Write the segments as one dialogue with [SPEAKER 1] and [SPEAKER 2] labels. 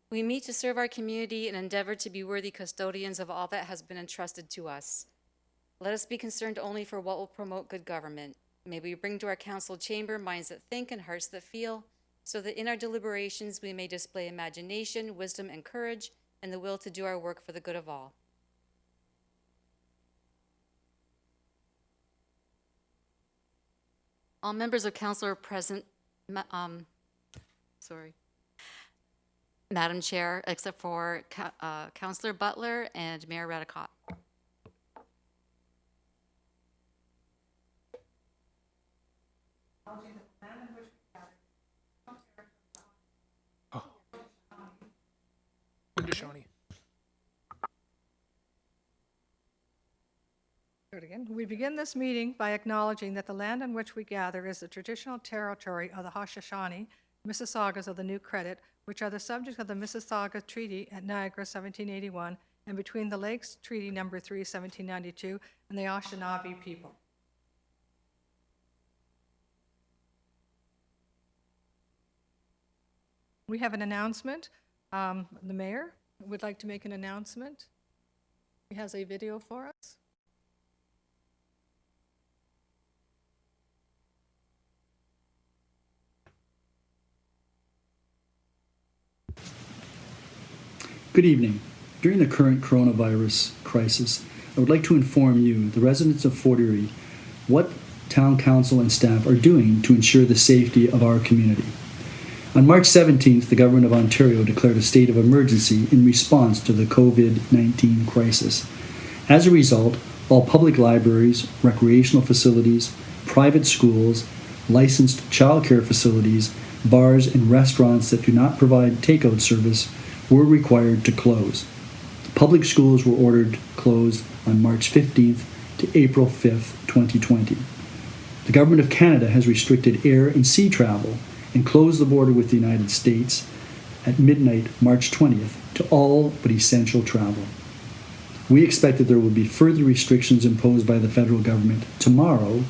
[SPEAKER 1] We meet to serve our community and endeavor to be worthy custodians of all that has been entrusted to us. Let us be concerned only for what will promote good government. May we bring to our council chamber minds that think and hearts that feel, so that in our deliberations we may display imagination, wisdom, and courage, and the will to do our work for the good of all. All members of council are present, Madam Chair, except for Councillor Butler and Mayor Redekop.
[SPEAKER 2] We begin this meeting by acknowledging that the land on which we gather is the traditional territory of the Haudenosaunee, Mississaugas of the New Credit, which are the subject of the Mississauga Treaty at Niagara 1781 and between the Lakes Treaty No. 3, 1792, and the Anishinaabe people. We have an announcement. The mayor would like to make an announcement. He has a video for us.
[SPEAKER 3] Good evening. During the current coronavirus crisis, I would like to inform you, the residents of Fort Erie, what Town Council and staff are doing to ensure the safety of our community. On March 17th, the Government of Ontario declared a state of emergency in response to the COVID-19 crisis. As a result, all public libraries, recreational facilities, private schools, licensed childcare facilities, bars, and restaurants that do not provide takeout service were required to close. Public schools were ordered closed on March 15th to April 5th, 2020. The Government of Canada has restricted air and sea travel and closed the border with the United States at midnight, March 20th, to all but essential travel. We expect that there will be further restrictions imposed by the federal government tomorrow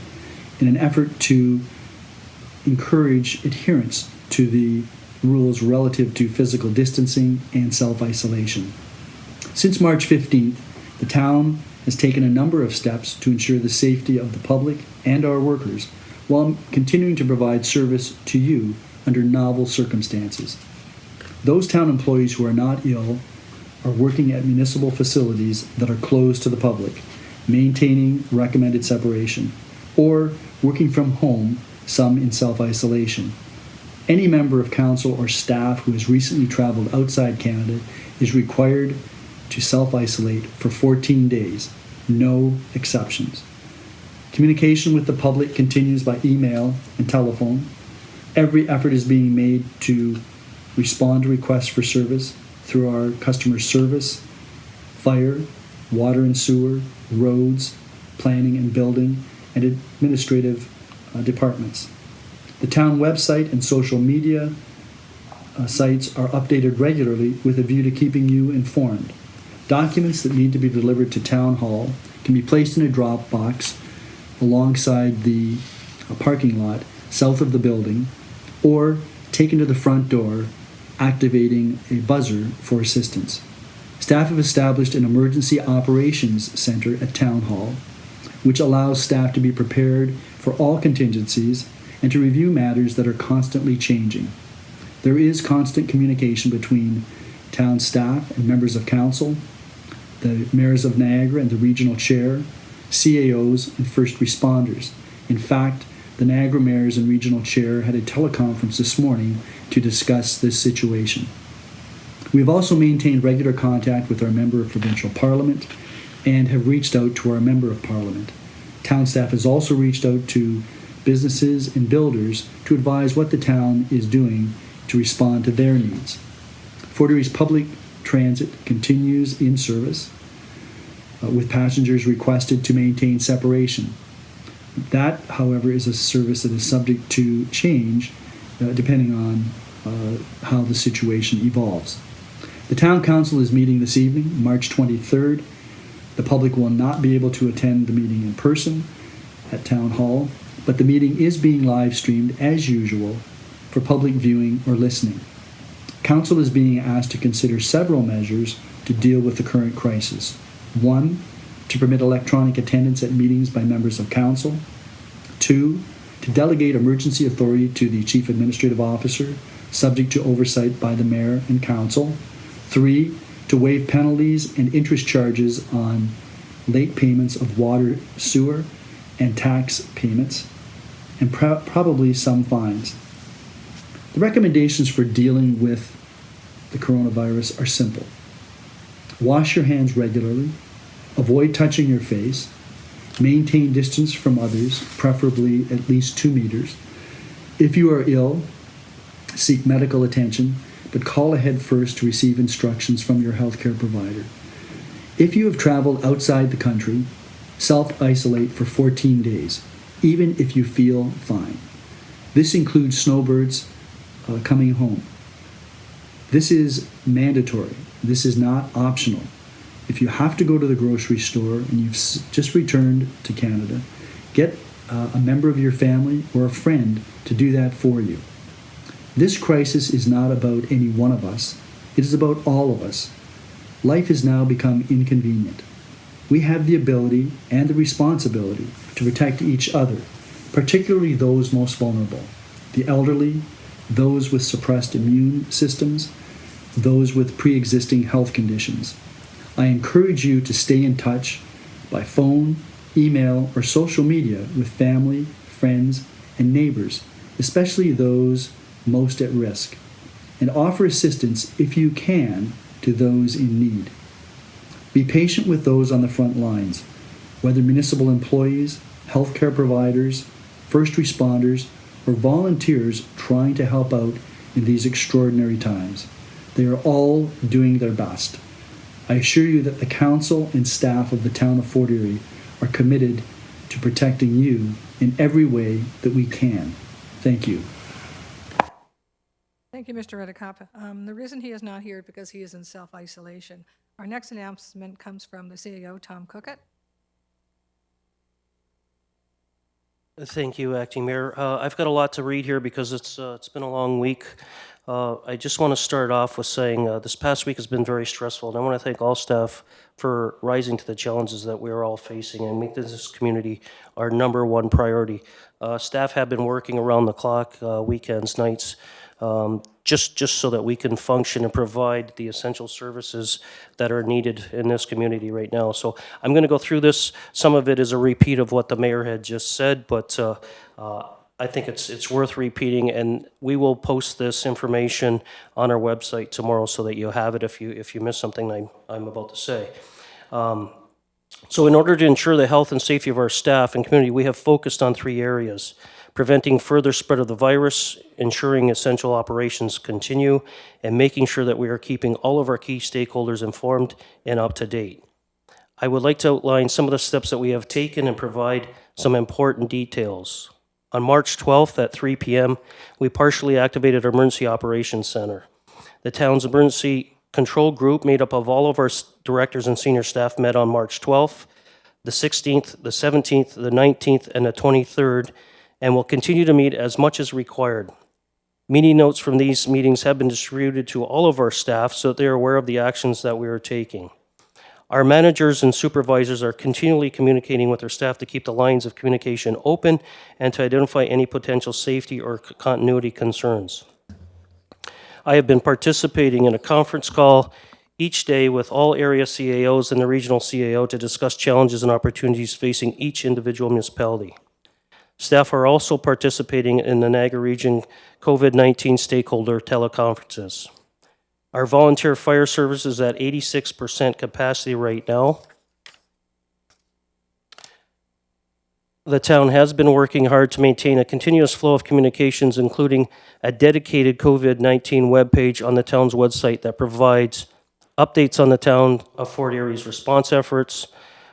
[SPEAKER 3] in an effort to encourage adherence to the rules relative to physical distancing and self-isolation. Since March 15th, the town has taken a number of steps to ensure the safety of the public and our workers while continuing to provide service to you under novel circumstances. Those town employees who are not ill are working at municipal facilities that are closed to the public, maintaining recommended separation, or working from home, some in self-isolation. Any member of council or staff who has recently traveled outside Canada is required to self-isolate for 14 days, no exceptions. Communication with the public continues by email and telephone. Every effort is being made to respond to requests for service through our customer service, fire, water and sewer, roads, planning and building, and administrative departments. The town website and social media sites are updated regularly with a view to keeping you informed. Documents that need to be delivered to Town Hall can be placed in a drop box alongside the parking lot south of the building, or taken to the front door, activating a buzzer for assistance. Staff have established an emergency operations center at Town Hall, which allows staff to be prepared for all contingencies and to review matters that are constantly changing. There is constant communication between town staff and members of council, the mayors of Niagara and the regional chair, CAOs, and first responders. In fact, the Niagara mayors and regional chair had a teleconference this morning to discuss this situation. We have also maintained regular contact with our member of provincial parliament and have reached out to our member of parliament. Town staff has also reached out to businesses and builders to advise what the town is doing to respond to their needs. Fort Erie's public transit continues in service with passengers requested to maintain separation. That, however, is a service that is subject to change depending on how the situation evolves. The Town Council is meeting this evening, March 23rd. The public will not be able to attend the meeting in person at Town Hall, but the meeting is being live streamed as usual for public viewing or listening. Council is being asked to consider several measures to deal with the current crisis. 1, to permit electronic attendance at meetings by members of Council. 2, to delegate emergency authority to the Chief Administrative Officer, subject to oversight by the Mayor and Council. 3, to waive penalties and interest charges on late payments of water, sewer, and tax payments, and probably some fines. The recommendations for dealing with the coronavirus are simple. Wash your hands regularly, avoid touching your face, maintain distance from others, preferably at least 2 meters. If you are ill, seek medical attention, but call ahead first to receive instructions from your healthcare provider. If you have traveled outside the country, self-isolate for 14 days, even if you feel fine. This includes snowbirds coming home. This is mandatory. This is not optional. If you have to go to the grocery store and you've just returned to Canada, get a member of your family or a friend to do that for you. This crisis is not about any one of us. It is about all of us. Life has now become inconvenient. We have the ability and the responsibility to protect each other, particularly those most vulnerable, the elderly, those with suppressed immune systems, those with pre-existing health conditions. I encourage you to stay in touch by phone, email, or social media with family, friends, and neighbors, especially those most at risk, and offer assistance if you can to those in need. Be patient with those on the front lines, whether municipal employees, healthcare providers, first responders, or volunteers trying to help out in these extraordinary times. They are all doing their best. I assure you that the council and staff of the town of Fort Erie are committed to protecting you in every way that we can. Thank you.
[SPEAKER 2] Thank you, Mr. Redekop. The reason he is not here is because he is in self-isolation. Our next announcement comes from the CEO, Tom Cookett.
[SPEAKER 4] Thank you, Acting Mayor. I've got a lot to read here because it's been a long week. I just want to start off with saying this past week has been very stressful, and I want to thank all staff for rising to the challenges that we are all facing and make this community our #1 priority. Staff have been working around the clock, weekends, nights, just so that we can function and provide the essential services that are needed in this community right now. So I'm going to go through this. Some of it is a repeat of what the mayor had just said, but I think it's worth repeating, and we will post this information on our website tomorrow so that you have it if you miss something I'm about to say. So in order to ensure the health and safety of our staff and community, we have focused on 3 areas: preventing further spread of the virus, ensuring essential operations continue, and making sure that we are keeping all of our key stakeholders informed and up to date. I would like to outline some of the steps that we have taken and provide some important details. On March 12th at 3 p.m., we partially activated our Emergency Operations Center. The town's emergency control group, made up of all of our directors and senior staff, met on March 12th, the 16th, the 17th, the 19th, and the 23rd, and will continue to meet as much as required. Meeting notes from these meetings have been distributed to all of our staff so that they are aware of the actions that we are taking. Our managers and supervisors are continually communicating with their staff to keep the lines of communication open and to identify any potential safety or continuity concerns. I have been participating in a conference call each day with all area CAOs and the regional CAO to discuss challenges and opportunities facing each individual municipality. Staff are also participating in the Niagara Region COVID-19 stakeholder teleconferences. Our volunteer fire service is at 86% capacity right now. The town has been working hard to maintain a continuous flow of communications, including a dedicated COVID-19 webpage on the town's website that provides updates on the town of Fort Erie's response efforts,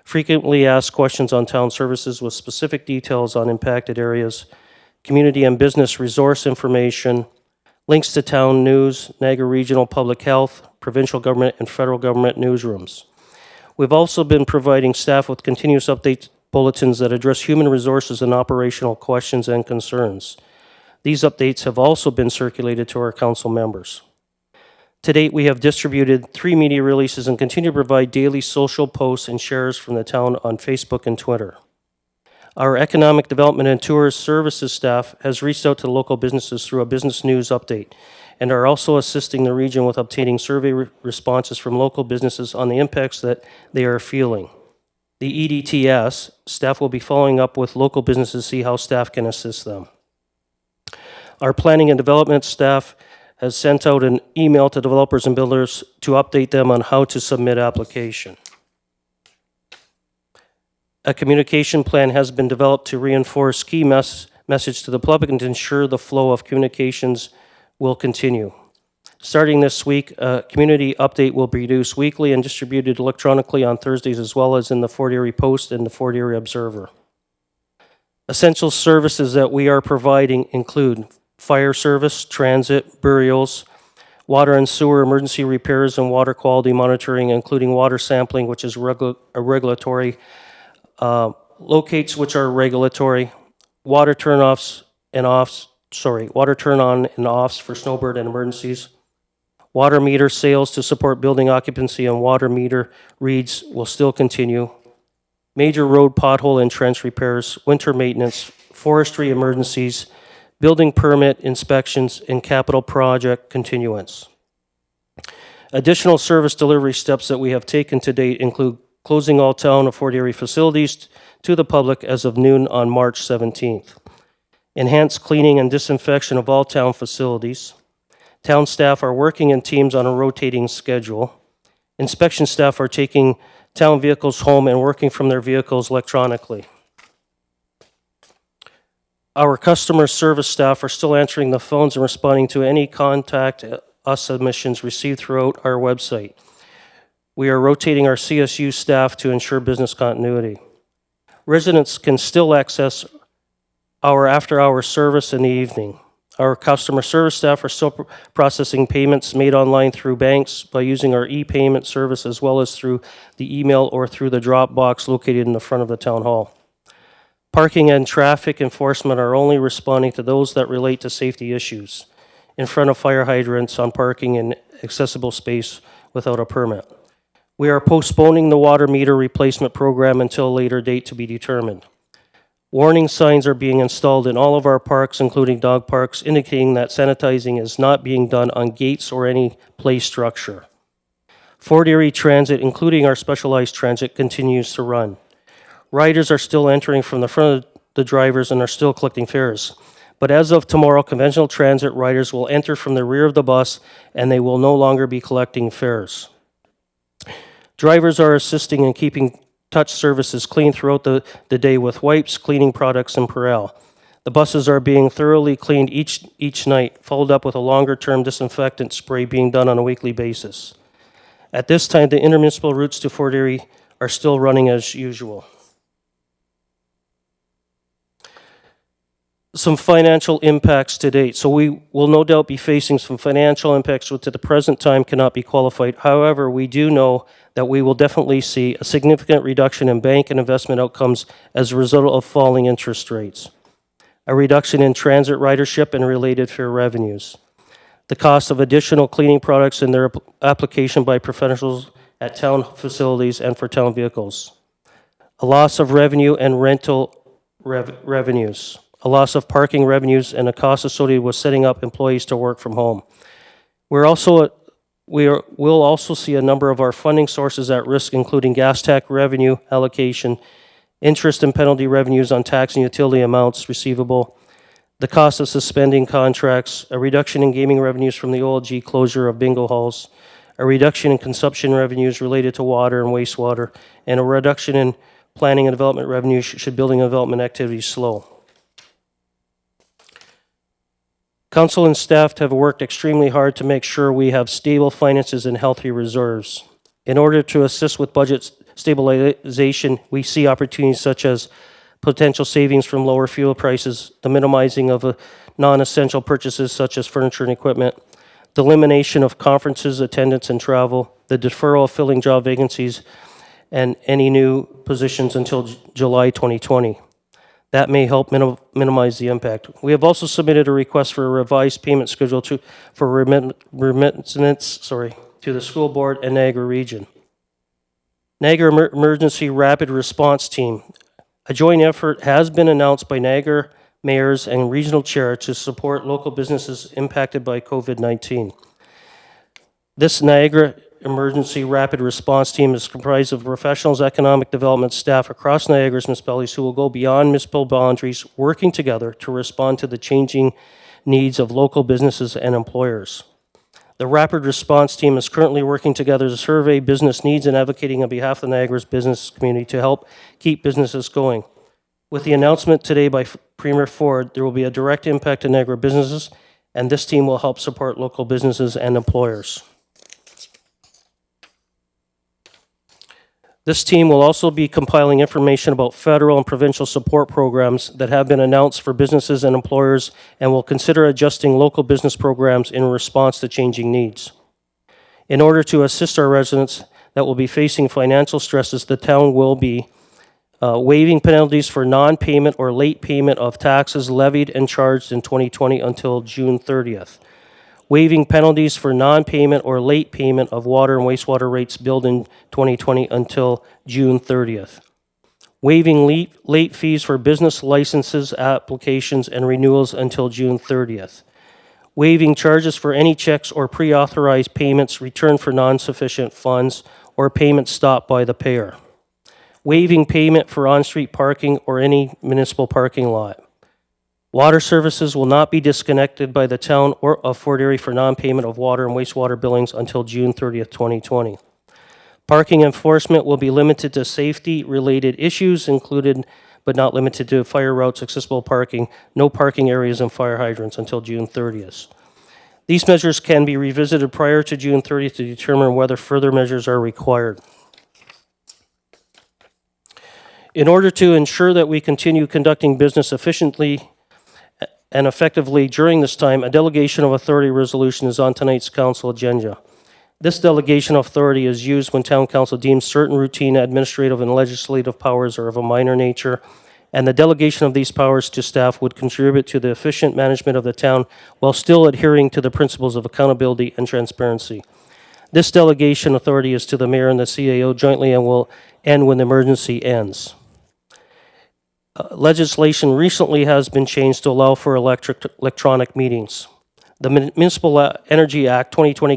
[SPEAKER 4] frequently asked questions on town services with specific details on impacted areas, community and business resource information, links to town news, Niagara Regional Public Health, provincial government, and federal government newsrooms. We've also been providing staff with continuous update bulletins that address human resources and operational questions and concerns. These updates have also been circulated to our council members. To date, we have distributed 3 media releases and continue to provide daily social posts and shares from the town on Facebook and Twitter. Our Economic Development and Tourist Services staff has reached out to local businesses through a business news update and are also assisting the region with obtaining survey responses from local businesses on the impacts that they are feeling. The EDTS staff will be following up with local businesses to see how staff can assist them. Our Planning and Development staff has sent out an email to developers and builders to update them on how to submit application. A communication plan has been developed to reinforce key message to the public and to ensure the flow of communications will continue. Starting this week, a community update will be produced weekly and distributed electronically on Thursdays, as well as in the Fort Erie Post and the Fort Erie Observer. Essential services that we are providing include fire service, transit, burials, water and sewer emergency repairs, and water quality monitoring, including water sampling, which is regulatory, locates, which are regulatory, water turn-offs and offs, water turn-on and offs for snowbird and emergencies. Water meter sales to support building occupancy and water meter reads will still continue. Major road pothole and trench repairs, winter maintenance, forestry emergencies, building permit inspections, and capital project continuance. Additional service delivery steps that we have taken to date include closing all town of Fort Erie facilities to the public as of noon on March 17th. Enhanced cleaning and disinfection of all town facilities. Town staff are working in teams on a rotating schedule. Inspection staff are taking town vehicles home and working from their vehicles electronically. Our customer service staff are still answering the phones and responding to any contact us submissions received throughout our website. We are rotating our CSU staff to ensure business continuity. Residents can still access our after-hour service in the evening. Our customer service staff are still processing payments made online through banks by using our e-payment service, as well as through the email or through the drop box located in the front of the town hall. Parking and traffic enforcement are only responding to those that relate to safety issues in front of fire hydrants, on parking in accessible space without a permit. We are postponing the water meter replacement program until a later date to be determined. Warning signs are being installed in all of our parks, including dog parks, indicating that sanitizing is not being done on gates or any play structure. Fort Erie Transit, including our specialized transit, continues to run. Riders are still entering from the front of the drivers and are still collecting fares. But as of tomorrow, conventional transit riders will enter from the rear of the bus and they will no longer be collecting fares. Drivers are assisting in keeping touch surfaces clean throughout the day with wipes, cleaning products, and Perel. The buses are being thoroughly cleaned each night, followed up with a longer-term disinfectant spray being done on a weekly basis. At this time, the intermunicipal routes to Fort Erie are still running as usual. Some financial impacts to date. So we will no doubt be facing some financial impacts which at the present time cannot be qualified. However, we do know that we will definitely see a significant reduction in bank and investment outcomes as a result of falling interest rates, a reduction in transit ridership and related fare revenues, the cost of additional cleaning products and their application by professionals at town facilities and for town vehicles, a loss of revenue and rental revenues, a loss of parking revenues, and a cost associated with setting up employees to work from home. We'll also see a number of our funding sources at risk, including gas tax revenue allocation, interest and penalty revenues on tax and utility amounts receivable, the cost of suspending contracts, a reduction in gaming revenues from the OLG closure of bingo halls, a reduction in consumption revenues related to water and wastewater, and a reduction in planning and development revenues should building and development activities slow. Council and staff have worked extremely hard to make sure we have stable finances and healthy reserves. In order to assist with budget stabilization, we see opportunities such as potential savings from lower fuel prices, the minimizing of non-essential purchases such as furniture and equipment, the elimination of conferences, attendance, and travel, the deferral of filling job vacancies, and any new positions until July 2020. that may help minimize the impact. We have also submitted a request for a revised payment schedule for remittance to the school board and Niagara Region. Niagara Emergency Rapid Response Team. A joint effort has been announced by Niagara mayors and regional chair to support local businesses impacted by COVID-19. This Niagara Emergency Rapid Response Team is comprised of professionals, economic development staff across Niagara's municipalities who will go beyond municipal boundaries, working together to respond to the changing needs of local businesses and employers. The Rapid Response Team is currently working together to survey business needs and advocating on behalf of Niagara's business community to help keep businesses going. With the announcement today by Premier Ford, there will be a direct impact to Niagara businesses, and this team will help support local businesses and employers. This team will also be compiling information about federal and provincial support programs that have been announced for businesses and employers and will consider adjusting local business programs in response to changing needs. In order to assist our residents that will be facing financial stresses, the town will be waiving penalties for non-payment or late payment of taxes levied and charged in 2020 until June 30th. Waiving penalties for non-payment or late payment of water and wastewater rates billed in 2020 until June 30th. Waiving late fees for business licenses, applications, and renewals until June 30th. Waiving charges for any checks or pre-authorized payments returned for non-sufficient funds or payments stopped by the payer. Waiving payment for on-street parking or any municipal parking lot. Water services will not be disconnected by the town or of Fort Erie for non-payment of water and wastewater billings until June 30th, 2020. Parking enforcement will be limited to safety-related issues, included but not limited to fire routes, accessible parking, no parking areas, and fire hydrants until June 30th. These measures can be revisited prior to June 30th to determine whether further measures are required. In order to ensure that we continue conducting business efficiently and effectively during this time, a delegation of authority resolution is on tonight's council agenda. This delegation of authority is used when town council deems certain routine administrative and legislative powers are of a minor nature, and the delegation of these powers to staff would contribute to the efficient management of the town while still adhering to the principles of accountability and transparency. This delegation authority is to the mayor and the CAO jointly and will end when the emergency ends. Legislation recently has been changed to allow for electronic meetings. The Municipal Energy Act 2020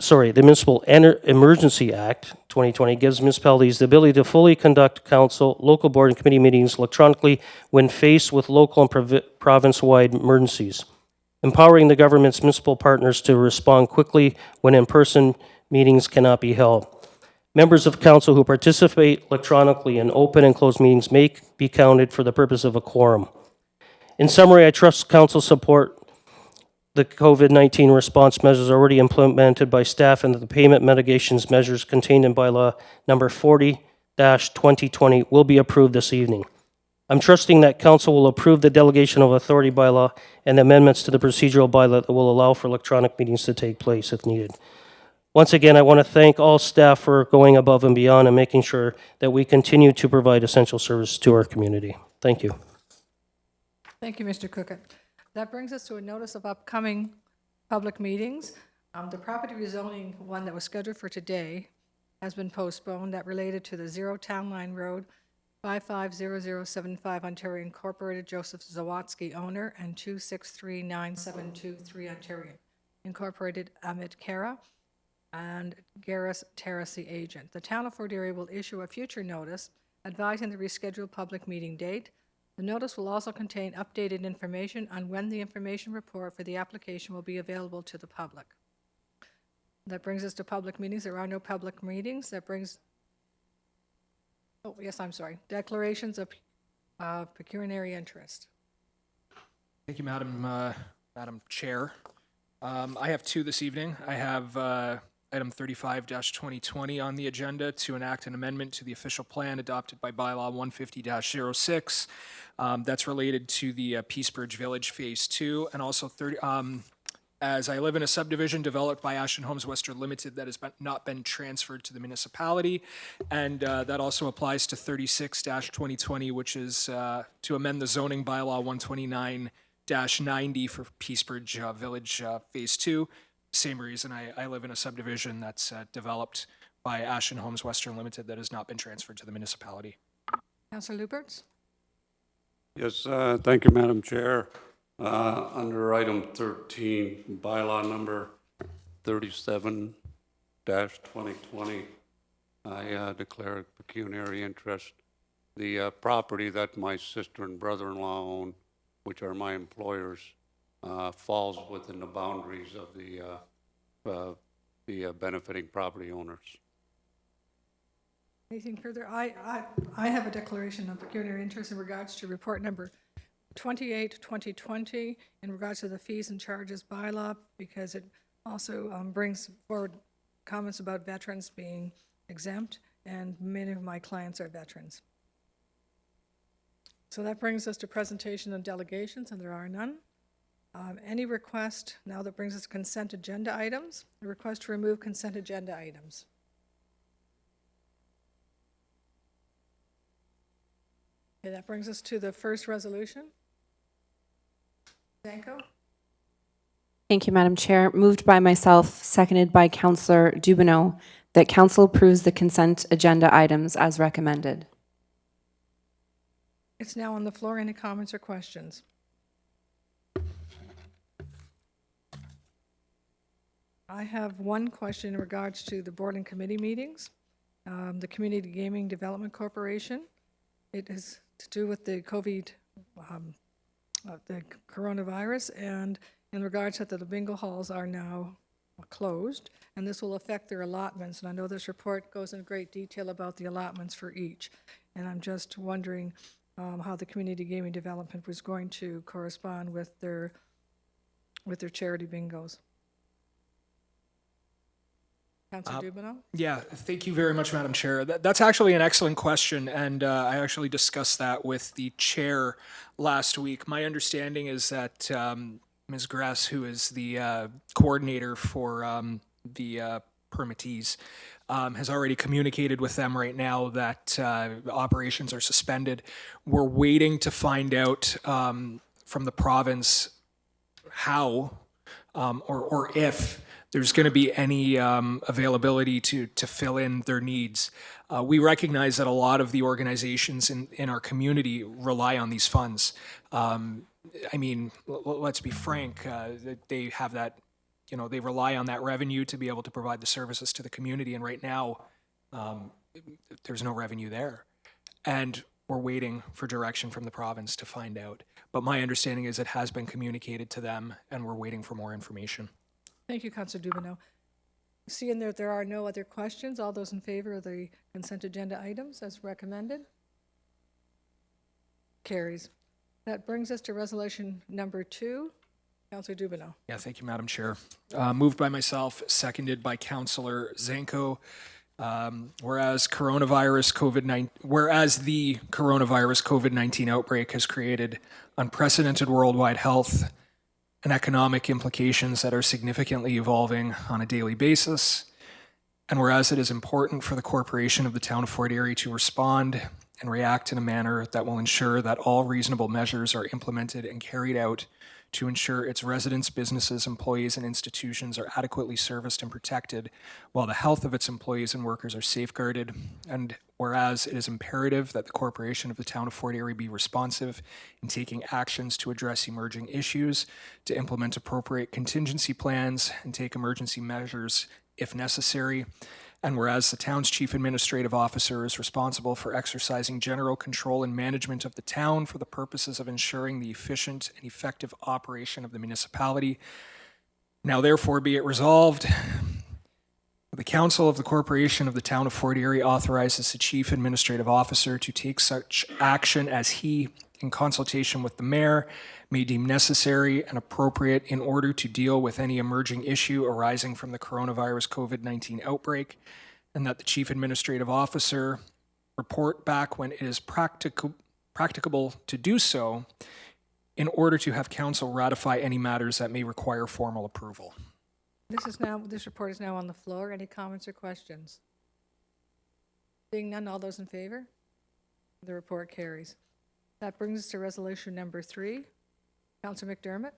[SPEAKER 4] the Municipal Emergency Act 2020 gives municipalities the ability to fully conduct council, local board, and committee meetings electronically when faced with local and province-wide emergencies, empowering the government's municipal partners to respond quickly when in-person meetings cannot be held. Members of council who participate electronically in open and closed meetings may be counted for the purpose of a quorum. In summary, I trust council support the COVID-19 response measures already implemented by staff and that the payment mitigations measures contained in bylaw number 40-2020 will be approved this evening. I'm trusting that council will approve the delegation of authority bylaw and the amendments to the procedural bylaw that will allow for electronic meetings to take place if needed. Once again, I want to thank all staff for going above and beyond and making sure that we continue to provide essential services to our community. Thank you.
[SPEAKER 2] Thank you, Mr. Cookett. That brings us to a notice of upcoming public meetings. The property rezoning one that was scheduled for today has been postponed. That related to the 0 Town Line Road, 550075 Ontario Incorporated, Joseph Zawatsky, owner, and 2639723 Ontario Incorporated, Amit Kara, and Garris Terrace, agent. The town of Fort Erie will issue a future notice advising the rescheduled public meeting date. The notice will also contain updated information on when the information report for the application will be available to the public. That brings us to public meetings. There are no public meetings. That brings, declarations of pecuniary interest.
[SPEAKER 5] Thank you, Madam Chair. I have two this evening. I have item 35-2020 on the agenda to enact an amendment to the official plan adopted by Bylaw 150-06. That's related to the Peacebridge Village Phase 2, and also as I live in a subdivision developed by Ashton Homes Western Limited that has not been transferred to the municipality. And that also applies to 36-2020, which is to amend the zoning bylaw 129-90 for Peacebridge Village Phase 2. Same reason I live in a subdivision that's developed by Ashton Homes Western Limited that has not been transferred to the municipality.
[SPEAKER 2] Councillor Lubberts?
[SPEAKER 6] Yes, thank you, Madam Chair. Under item 13, bylaw number 37-2020, I declare pecuniary interest. The property that my sister and brother-in-law own, which are my employers, falls within the boundaries of the benefiting property owners.
[SPEAKER 2] Anything further? I have a declaration of pecuniary interest in regards to report number 28, 2020, in regards to the fees and charges bylaw, because it also brings forward comments about veterans being exempt, and many of my clients are veterans. So that brings us to presentation and delegations, and there are none. Any request, now that brings us to consent agenda items, a request to remove consent agenda items. Okay, that brings us to the first resolution. Zanko?
[SPEAKER 7] Thank you, Madam Chair. Moved by myself, seconded by Councillor Dubanow, that Council approves the consent agenda items as recommended.
[SPEAKER 2] It's now on the floor. Any comments or questions? I have one question in regards to the board and committee meetings. The Community Gaming Development Corporation. It is to do with the the coronavirus, and in regards that the bingo halls are now closed, and this will affect their allotments. And I know this report goes in great detail about the allotments for each. And I'm just wondering how the Community Gaming Development was going to correspond with their charity bingos. Councillor Dubanow?
[SPEAKER 5] Yeah, thank you very much, Madam Chair. That's actually an excellent question, and I actually discussed that with the chair last week. My understanding is that Ms. Grass, who is the coordinator for the permittees, has already communicated with them right now that operations are suspended. We're waiting to find out from the province how or if there's going to be any availability to fill in their needs. We recognize that a lot of the organizations in our community rely on these funds. I mean, let's be frank, they have that, they rely on that revenue to be able to provide the services to the community. And right now, there's no revenue there. And we're waiting for direction from the province to find out. But my understanding is it has been communicated to them, and we're waiting for more information.
[SPEAKER 2] Thank you, Councillor Dubanow. Seeing that there are no other questions, all those in favor of the consent agenda items as recommended? Carries. That brings us to resolution number 2. Councillor Dubanow.
[SPEAKER 5] Yeah, thank you, Madam Chair. Moved by myself, seconded by Councillor Zanko. Whereas the coronavirus COVID-19 outbreak has created unprecedented worldwide health and economic implications that are significantly evolving on a daily basis. And whereas it is important for the corporation of the town of Fort Erie to respond and react in a manner that will ensure that all reasonable measures are implemented and carried out to ensure its residents, businesses, employees, and institutions are adequately serviced and protected, while the health of its employees and workers are safeguarded. And whereas it is imperative that the corporation of the town of Fort Erie be responsive in taking actions to address emerging issues, to implement appropriate contingency plans, and take emergency measures if necessary. And whereas the town's chief administrative officer is responsible for exercising general control and management of the town for the purposes of ensuring the efficient and effective operation of the municipality. Now therefore be it resolved, the council of the corporation of the town of Fort Erie authorizes the chief administrative officer to take such action as he, in consultation with the mayor, may deem necessary and appropriate in order to deal with any emerging issue arising from the coronavirus COVID-19 outbreak, and that the chief administrative officer report back when it is practicable to do so, in order to have council ratify any matters that may require formal approval.
[SPEAKER 2] This report is now on the floor. Any comments or questions? Seeing none, all those in favor? The report carries. That brings us to resolution number 3. Councillor McDermott?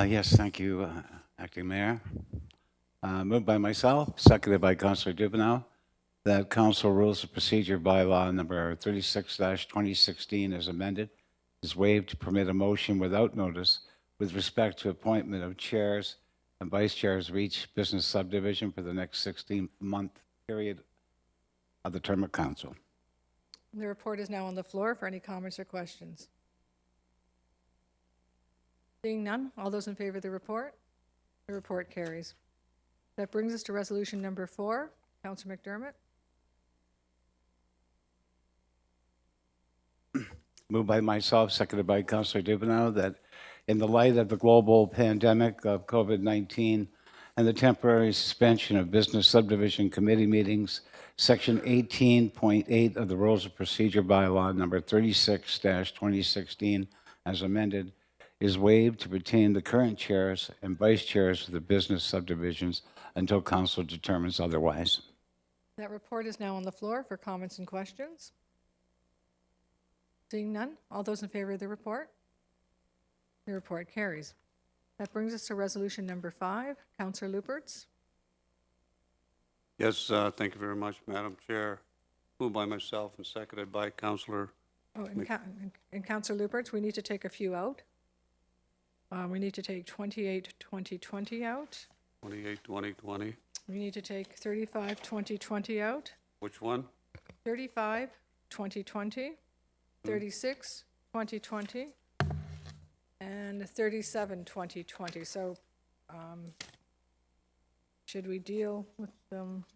[SPEAKER 8] Yes, thank you, Acting Mayor. Moved by myself, seconded by Councillor Dubanow, that Council Rules of Procedure Bylaw number 36-2016 as amended is waived to permit a motion without notice with respect to appointment of chairs and vice chairs of each business subdivision for the next 16-month period of the term of council.
[SPEAKER 2] The report is now on the floor for any comments or questions. Seeing none, all those in favor of the report? The report carries. That brings us to resolution number 4. Councillor McDermott?
[SPEAKER 8] Moved by myself, seconded by Councillor Dubanow, that in the light of the global pandemic of COVID-19 and the temporary suspension of business subdivision committee meetings, Section 18.8 of the Rules of Procedure Bylaw number 36-2016 as amended is waived to retain the current chairs and vice chairs of the business subdivisions until council determines otherwise.
[SPEAKER 2] That report is now on the floor for comments and questions. Seeing none, all those in favor of the report? The report carries. That brings us to resolution number 5. Councillor Lubberts?
[SPEAKER 6] Yes, thank you very much, Madam Chair. Moved by myself and seconded by Councillor.
[SPEAKER 2] Oh, and Councillor Lubberts, we need to take a few out. We need to take 28-2020 out.
[SPEAKER 6] 28-2020.
[SPEAKER 2] We need to take 35-2020 out.
[SPEAKER 6] Which one?
[SPEAKER 2] 35-2020, 36-2020, and 37-2020. So should we deal with them?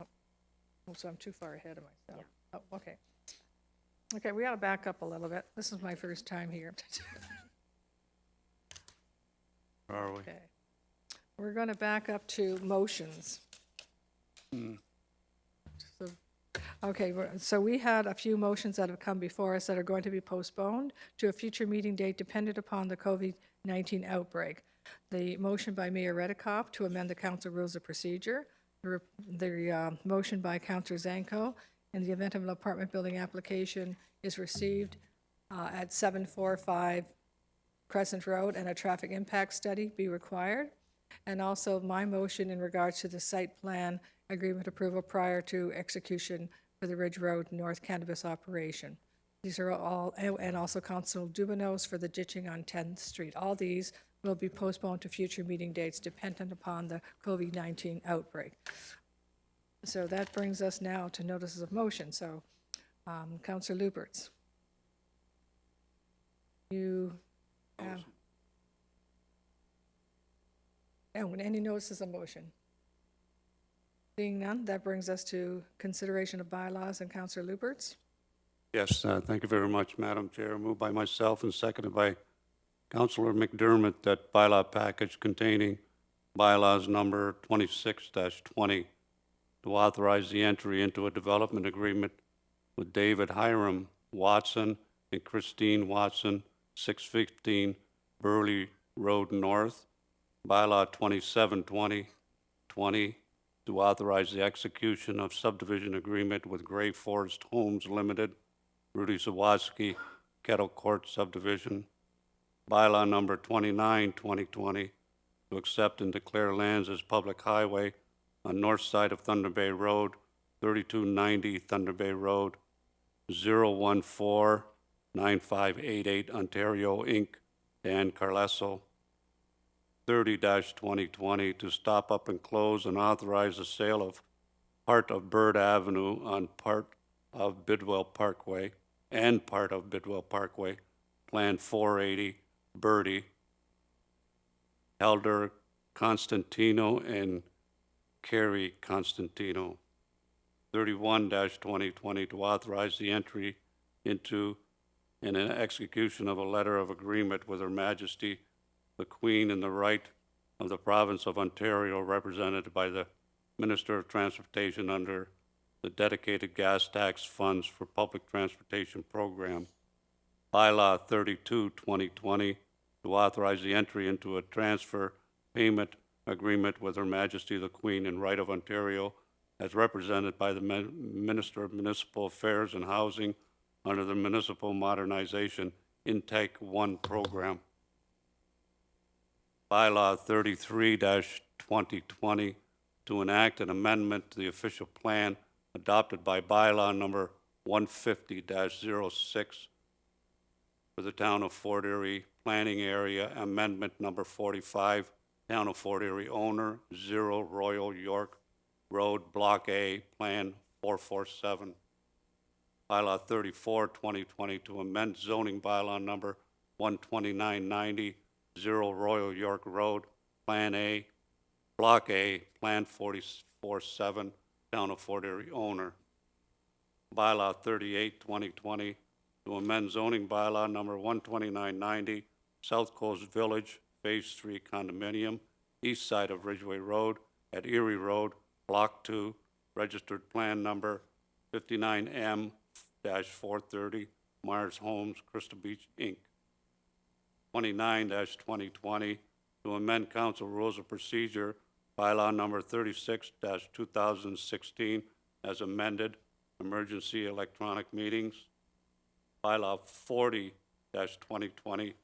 [SPEAKER 2] Oh, so I'm too far ahead of myself. Oh, okay. Okay, we ought to back up a little bit. This is my first time here.
[SPEAKER 6] Where are we?
[SPEAKER 2] Okay. We're going to back up to motions. So we had a few motions that have come before us that are going to be postponed to a future meeting date dependent upon the COVID-19 outbreak. The motion by Mayor Redekop to amend the council rules of procedure, the motion by Councillor Zanko, in the event of an apartment building application is received at 745 Crescent Road and a traffic impact study be required. And also my motion in regards to the site plan agreement approval prior to execution for the Ridge Road North Cannabis operation. These are all, and also Councillor Dubanow's for the ditching on 10th Street. All these will be postponed to future meeting dates dependent upon the COVID-19 outbreak. So that brings us now to notices of motion. So, Councillor Lubberts, you have, and any notices of motion? Seeing none, that brings us to consideration of bylaws and Councillor Lubberts.
[SPEAKER 6] Yes, thank you very much, Madam Chair. Moved by myself and seconded by Councillor McDermott that bylaw package containing bylaws number 26-20 to authorize the entry into a development agreement with David Hiram Watson and Christine Watson, 615 Burley Road North, bylaw 27-2020 to authorize the execution of subdivision agreement with Gray Forest Homes Limited, Rudy Zawadski, Kettle Court Subdivision, bylaw number 29-2020 to accept and declare lands as public highway on north side of Thunder Bay Road, 3290 Thunder Bay Road, 014-9588 Ontario, Inc., Dan Carlesso. 30-2020 to stop up and close and authorize the sale of part of Bird Avenue on part of Bidwell Parkway and part of Bidwell Parkway, Plan 480, Birdie, Elder Constantino and Carrie Constantino. 31-2020 to authorize the entry into and an execution of a letter of agreement with Her Majesty the Queen in the right of the province of Ontario, represented by the Minister of Transportation under the dedicated gas tax funds for public transportation program. Bylaw 32, 2020, to authorize the entry into a transfer payment agreement with Her Majesty the Queen in Right of Ontario as represented by the Minister of Municipal Affairs and Housing under the Municipal Modernization Intake 1 program. Bylaw 33-2020, to enact an amendment to the official plan adopted by bylaw number 150-06 for the town of Fort Erie planning area, amendment number 45, town of Fort Erie owner, 0 Royal York Road, Block A, Plan 447. Bylaw 34-2020, to amend zoning bylaw number 12990, 0 Royal York Road, Plan A, Block A, Plan 447, town of Fort Erie owner. Bylaw 38-2020, to amend zoning bylaw number 12990, South Coast Village, Phase 3 condominium, east side of Ridgeway Road, at Erie Road, Block 2, registered plan number 59M-430, Myers Homes, Crystal Beach, Inc. 29-2020, to amend council rules of procedure, bylaw number 36-2016, as amended, emergency electronic meetings. Bylaw 40-2020,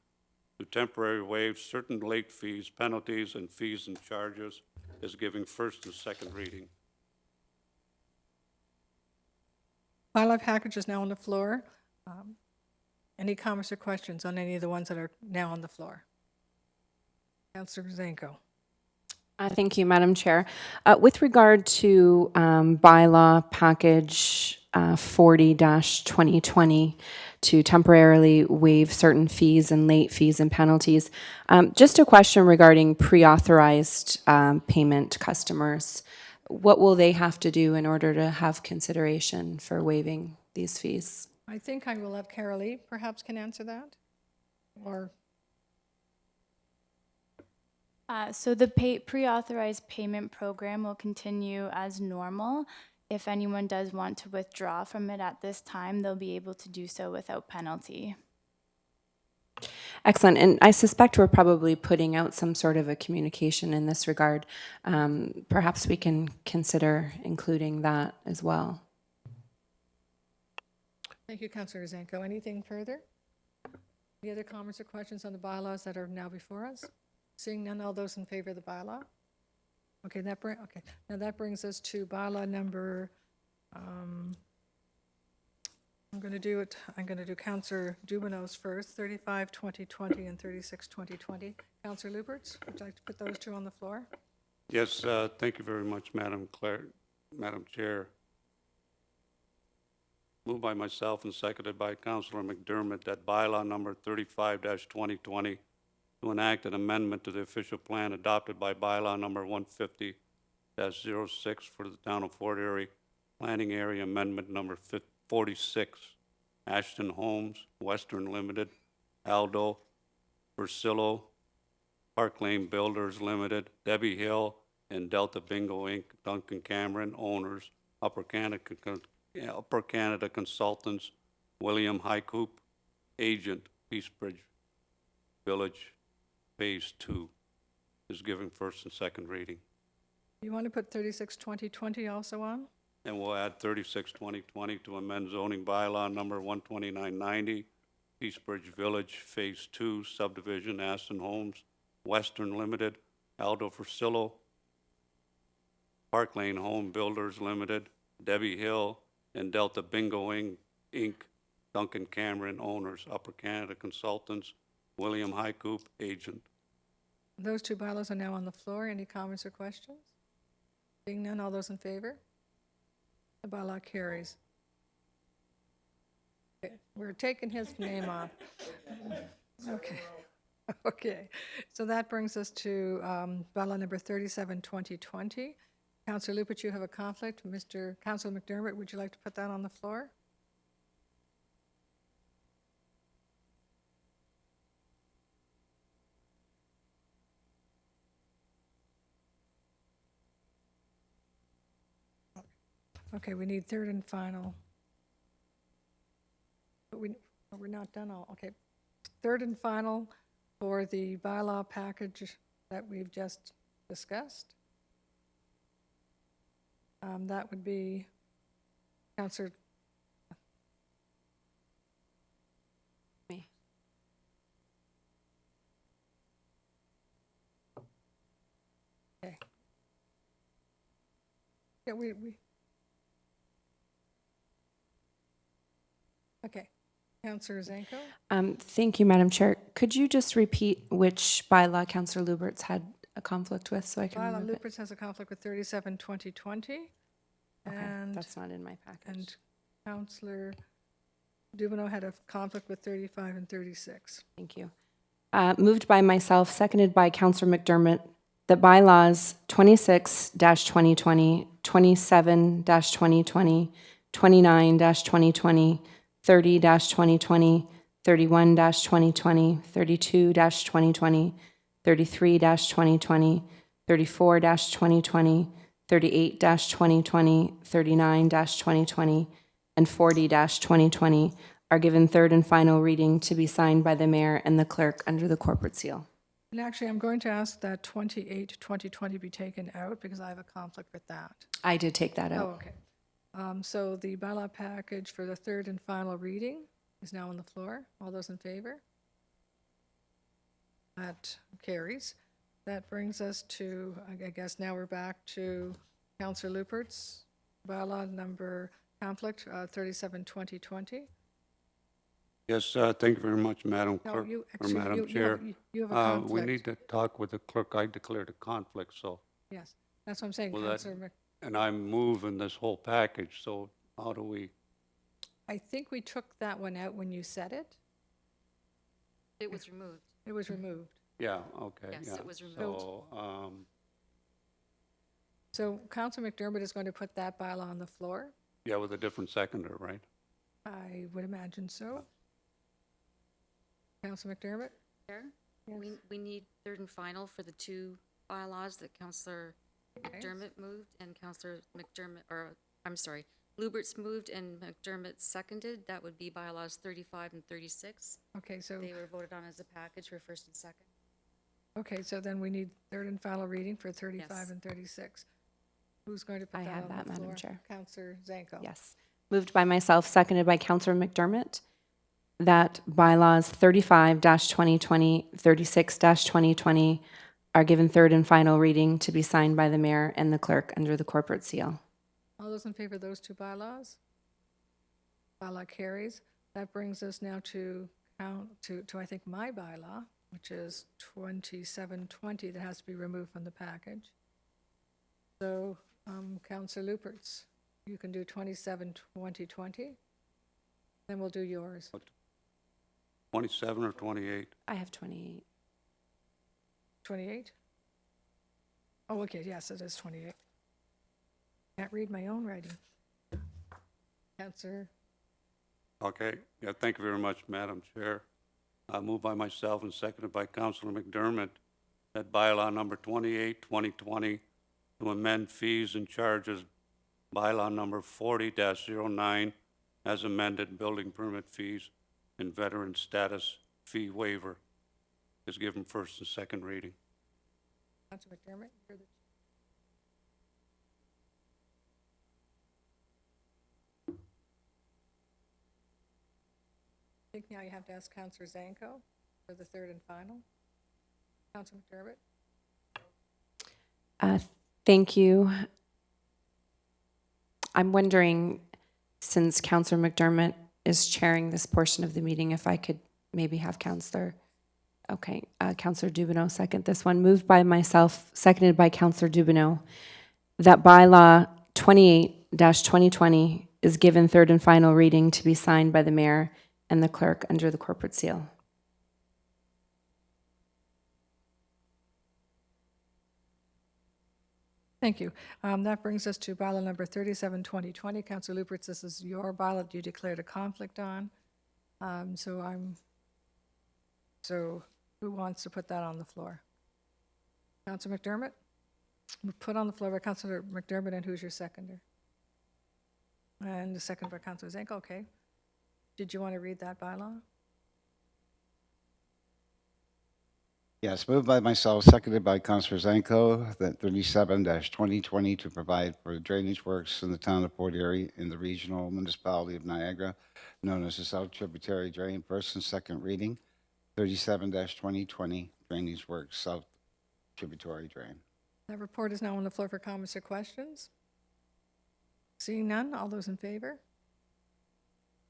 [SPEAKER 6] to temporarily waive certain late fees, penalties, and fees and charges, is giving first and second reading.
[SPEAKER 2] Bylaw package is now on the floor. Any comments or questions on any of the ones that are now on the floor? Councillor Zanko.
[SPEAKER 7] Thank you, Madam Chair. With regard to bylaw package 40-2020, to temporarily waive certain fees and late fees and penalties, just a question regarding pre-authorized payment customers. What will they have to do in order to have consideration for waiving these fees?
[SPEAKER 2] I think I will have Carolee perhaps can answer that, or
[SPEAKER 9] So the pre-authorized payment program will continue as normal. If anyone does want to withdraw from it at this time, they'll be able to do so without penalty.
[SPEAKER 7] Excellent. And I suspect we're probably putting out some sort of a communication in this regard. Perhaps we can consider including that as well.
[SPEAKER 2] thank you, Councillor Zanko. Anything further? Any other comments or questions on the bylaws that are now before us? Seeing none, all those in favor of the bylaw? Okay, now that brings us to bylaw number, I'm going to do Councillor Dubanow's first, 35-2020 and 36-2020. Councillor Lubberts, would you like to put those two on the floor?
[SPEAKER 6] Yes, thank you very much, Madam Chair. Moved by myself and seconded by Councillor McDermott that bylaw number 35-2020 to enact an amendment to the official plan adopted by bylaw number 150-06 for the town of Fort Erie, planning area amendment number 46, Ashton Homes, Western Limited, Aldo, Versillo, Park Lane Builders Limited, Debbie Hill, and Delta Bingo Inc., Duncan Cameron, owners, Upper Canada Consultants, William Highcoop, agent, Peacebridge Village, Phase 2, is given first and second reading.
[SPEAKER 2] You want to put 36-2020 also on?
[SPEAKER 6] And we'll add 36-2020 to amend zoning bylaw number 12990, Peacebridge Village, Phase 2, subdivision, Aston Homes, Western Limited, Aldo Versillo, Park Lane Home Builders Limited, Debbie Hill, and Delta Bingo Inc., Duncan Cameron, owners, Upper Canada Consultants, William Highcoop, agent.
[SPEAKER 2] Those two bylaws are now on the floor. Any comments or questions? Seeing none, all those in favor? The bylaw carries. Okay, we're taking his name off. Okay. Okay. So that brings us to bylaw number 37-2020. Councillor Lubberts, you have a conflict. Councillor McDermott, would you like to put that on the floor? Okay, we need third and final. But we're not done all, okay. Third and final for the bylaw package that we've just discussed. That would be Councillor.
[SPEAKER 7] Me.
[SPEAKER 2] Okay. Yeah, we. Okay. Councillor Zanko?
[SPEAKER 7] Thank you, Madam Chair. Could you just repeat which bylaw Councillor Lubberts had a conflict with so I can
[SPEAKER 2] Bylaw
[SPEAKER 7] remove it?
[SPEAKER 2] Lubberts has a conflict with 37/2020.
[SPEAKER 7] Okay,
[SPEAKER 2] And,
[SPEAKER 7] that's not in my package.
[SPEAKER 2] and Councillor Dubanow had a conflict with 35 and 36.
[SPEAKER 7] Thank you. Moved by myself, seconded by Councillor McDermott, that bylaws 26-2020, 27-2020, 29-2020, 30-2020, 31-2020, 32-2020, 33-2020, 34-2020, 38-2020, 39-2020, and 40-2020 are given third and final reading to be signed by the mayor and the clerk under the corporate seal.
[SPEAKER 2] And actually, I'm going to ask that 28/2020 be taken out because I have a conflict with that.
[SPEAKER 7] I did take that
[SPEAKER 2] Oh,
[SPEAKER 7] out.
[SPEAKER 2] okay. So the bylaw package for the third and final reading is now on the floor. All those in favor? That carries. That brings us to, I guess now we're back to Councillor Lubberts, bylaw number conflict 37/2020.
[SPEAKER 6] Yes, thank you very much, Madam
[SPEAKER 2] No,
[SPEAKER 6] Clerk,
[SPEAKER 2] you,
[SPEAKER 6] or
[SPEAKER 2] excuse me,
[SPEAKER 6] Madam Chair.
[SPEAKER 2] you have a conflict.
[SPEAKER 6] We need to talk with the clerk. I declared a conflict, so,
[SPEAKER 2] Yes, that's what I'm saying,
[SPEAKER 6] Well, that-
[SPEAKER 2] Councillor
[SPEAKER 6] and I'm moving this whole package, so how do we?
[SPEAKER 2] I think we took that one out when you said it.
[SPEAKER 1] It was removed.
[SPEAKER 2] It was removed.
[SPEAKER 6] Yeah, okay,
[SPEAKER 1] Yes,
[SPEAKER 6] yeah.
[SPEAKER 1] it was removed.
[SPEAKER 6] So,
[SPEAKER 2] So Councillor McDermott is going to put that bylaw on the floor.
[SPEAKER 6] yeah, with a different seconder, right?
[SPEAKER 2] I would imagine so. Councillor McDermott?
[SPEAKER 1] Chair,
[SPEAKER 2] Yes.
[SPEAKER 1] we need third and final for the two bylaws that Councillor McDermott moved and Councillor McDermott, or, I'm sorry, Lubberts moved and McDermott seconded. That would be bylaws 35 and 36.
[SPEAKER 2] Okay, so,
[SPEAKER 1] They were voted on as a package for first and second.
[SPEAKER 2] okay, so then we need third and final reading for 35
[SPEAKER 1] Yes.
[SPEAKER 2] and 36. Who's going to put
[SPEAKER 7] I
[SPEAKER 2] that
[SPEAKER 7] have
[SPEAKER 2] on
[SPEAKER 7] that,
[SPEAKER 2] the
[SPEAKER 7] Madam
[SPEAKER 2] floor?
[SPEAKER 7] Chair.
[SPEAKER 2] Councillor Zanko?
[SPEAKER 7] Yes. Moved by myself, seconded by Councillor McDermott, that bylaws 35-2020, 36-2020 are given third and final reading to be signed by the mayor and the clerk under the corporate seal.
[SPEAKER 2] All those in favor of those two bylaws? Bylaw carries. That brings us now to I think, my bylaw, which is 2720, that has to be removed from the package. So, Councillor Lubberts, you can do 27/2020. Then we'll do yours.
[SPEAKER 6] 27 or 28?
[SPEAKER 7] I have 28.
[SPEAKER 2] 28? Oh, okay, yes, it is 28. Can't read my own writing. Councillor,
[SPEAKER 6] Okay, yeah, thank you very much, Madam Chair. Moved by myself and seconded by Councillor McDermott that bylaw number 28/2020 to amend fees and charges, bylaw number 40-09 as amended, building permit fees and veteran status fee waiver is given first and second reading.
[SPEAKER 2] Councillor McDermott, you're the I think now you have to ask Councillor Zanko for the third and final. Councillor McDermott?
[SPEAKER 7] Thank you. I'm wondering, since Councillor McDermott is chairing this portion of the meeting, if I could maybe have Councillor Dubanow second this one. Moved by myself, seconded by Councillor Dubanow, that bylaw 28-2020 is given third and final reading to be signed by the mayor and the clerk under the corporate seal.
[SPEAKER 2] Thank you. That brings us to bylaw number 37/2020. Councillor Lubberts, this is your bylaw that you declared a conflict on. So who wants to put that on the floor? Councillor McDermott? Put on the floor by Councillor McDermott, and who's your seconder? And a second by Councillor Zanko, okay. Did you want to read that bylaw?
[SPEAKER 8] Yes, moved by myself, seconded by Councillor Zanko, that 37-2020 to provide for drainage works in the town of Port Erie in the regional municipality of Niagara, known as the South Tributary Drain, first and second reading. 37-2020, drainage works, South Tributary Drain.
[SPEAKER 2] That report is now on the floor for comments or questions. Seeing none, all those in favor?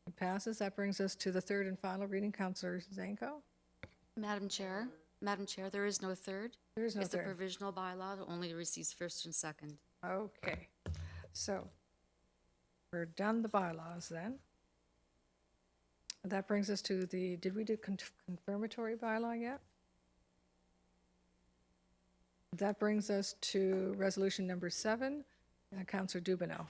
[SPEAKER 2] It passes. That brings us to the third and final reading. Councillor Zanko?
[SPEAKER 1] Madam Chair, there is no third.
[SPEAKER 2] There is no
[SPEAKER 1] It's a
[SPEAKER 2] third.
[SPEAKER 1] provisional bylaw that only receives first and second.
[SPEAKER 2] Okay, so we're done the bylaws then. That brings us to the, did we do confirmatory bylaw yet? That brings us to resolution number 7, Councillor Dubanow.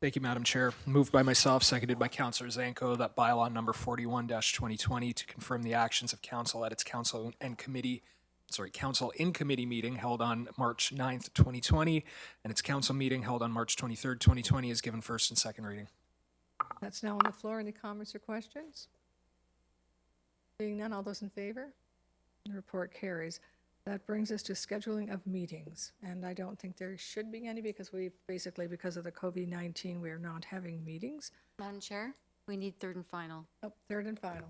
[SPEAKER 5] Thank you, Madam Chair. Moved by myself, seconded by Councillor Zanko, that bylaw number 41-2020 to confirm the actions of council at its council in committee meeting held on March 9th, 2020, and its council meeting held on March 23rd, 2020 is given first and second reading.
[SPEAKER 2] That's now on the floor. Any comments or questions? Seeing none, all those in favor? The report carries. That brings us to scheduling of meetings, and I don't think there should be any because because of the COVID-19, we are not having meetings.
[SPEAKER 1] Madam Chair, we need third and final.
[SPEAKER 2] Oh, third and final.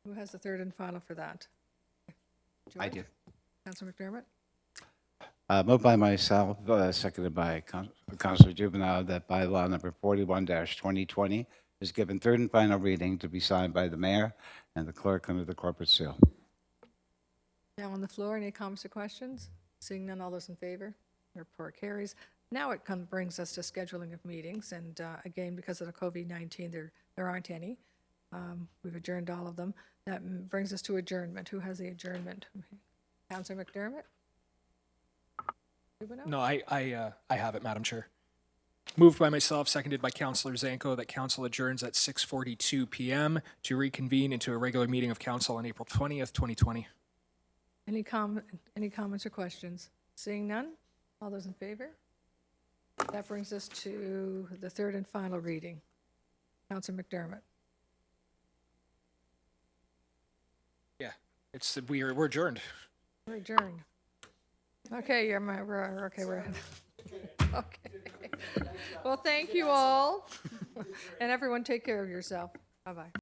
[SPEAKER 2] Who has the third and final for that?
[SPEAKER 8] I
[SPEAKER 2] George?
[SPEAKER 8] do.
[SPEAKER 2] Councillor McDermott?
[SPEAKER 8] Moved by myself, seconded by Councillor Dubanow, that bylaw number 41-2020 is given third and final reading to be signed by the mayor and the clerk under the corporate seal.
[SPEAKER 2] Now on the floor, any comments or questions? Seeing none, all those in favor? The report carries. Now it brings us to scheduling of meetings, and again, because of the COVID-19, there aren't any. We've adjourned all of them. That brings us to adjournment. Who has the adjournment? Councillor McDermott? Dubanow?
[SPEAKER 5] No, I have it, Madam Chair. Moved by myself, seconded by Councillor Zanko, that council adjourns at 6:42 p.m. to reconvene into a regular meeting of council on April 20th, 2020.
[SPEAKER 2] Any comments or questions? Seeing none? All those in favor? That brings us to the third and final reading. Councillor McDermott.
[SPEAKER 5] Yeah, we're adjourned.
[SPEAKER 2] We're adjourned. Okay, we're okay. Well, thank you all. And everyone take care of yourself. Bye-bye.